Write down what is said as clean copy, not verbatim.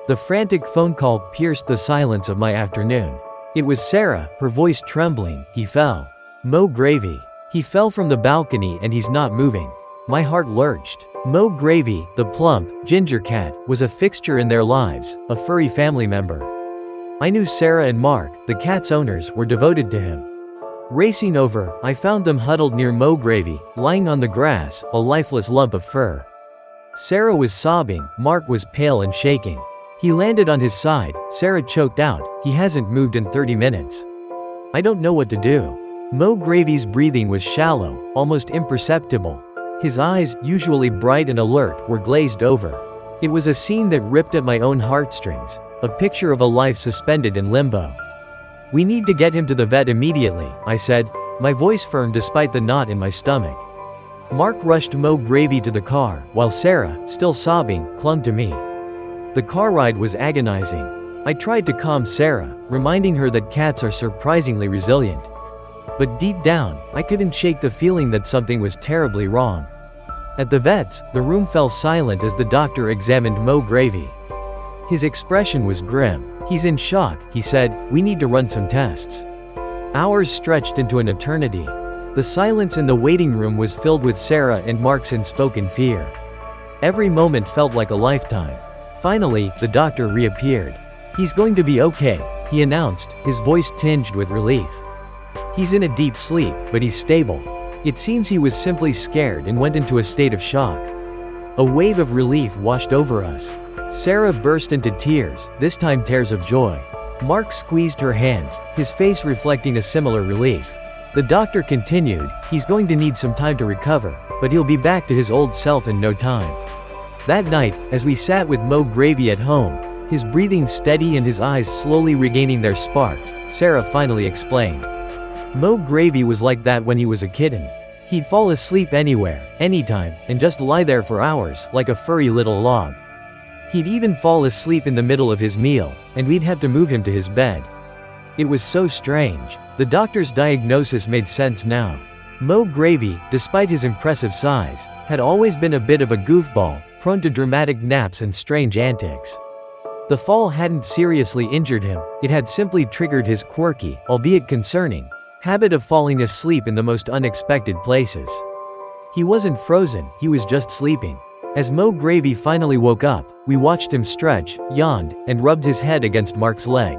The frantic phone call pierced the silence of my afternoon. It was Sarah, her voice trembling. He fell. Mo Gravy. He fell from the balcony and he's not moving. My heart lurched. Mo Gravy, the plump, ginger cat, was a fixture in their lives, a furry family member. I knew Sarah and Mark, the cat's owners, were devoted to him. Racing over, I found them huddled near Mo Gravy, lying on the grass, a lifeless lump of fur. Sarah was sobbing, Mark was pale and shaking. He landed on his side, Sarah choked out, "He hasn't moved in 30 minutes. I don't know what to do." Mo Gravy's breathing was shallow, almost imperceptible. His eyes, usually bright and alert, were glazed over. It was a scene that ripped at my own heartstrings, a picture of a life suspended in limbo. "We need to get him to the vet immediately," I said, my voice firm despite the knot in my stomach. Mark rushed Mo Gravy to the car, while Sarah, still sobbing, clung to me. The car ride was agonizing. I tried to calm Sarah, reminding her that cats are surprisingly resilient. But deep down, I couldn't shake the feeling that something was terribly wrong. At the vet's, the room fell silent as the doctor examined Mo Gravy. His expression was grim. "He's in shock," he said, "we need to run some tests." Hours stretched into an eternity. The silence in the waiting room was filled with Sarah and Mark's unspoken fear. Every moment felt like a lifetime. Finally, the doctor reappeared. "He's going to be okay," he announced, his voice tinged with relief. "He's in a deep sleep, but he's stable." It seems he was simply scared and went into a state of shock. A wave of relief washed over us. Sarah burst into tears, this time tears of joy. Mark squeezed her hand, his face reflecting a similar relief. The doctor continued, "He's going to need some time to recover, but he'll be back to his old self in no time." That night, as we sat with Mo Gravy at home, his breathing steady and his eyes slowly regaining their spark, Sarah finally explained. Mo Gravy was like that when he was a kitten. He'd fall asleep anywhere, anytime, and just lie there for hours, like a furry little log. He'd even fall asleep in the middle of his meal, and we'd have to move him to his bed. It was so strange. The doctor's diagnosis made sense now. Mo Gravy, despite his impressive size, had always been a bit of a goofball, prone to dramatic naps and strange antics. The fall hadn't seriously injured him, it had simply triggered his quirky, albeit concerning, habit of falling asleep in the most unexpected places. He wasn't frozen, he was just sleeping. As Mo Gravy finally woke up, we watched him stretch, yawned, and rubbed his head against Mark's leg.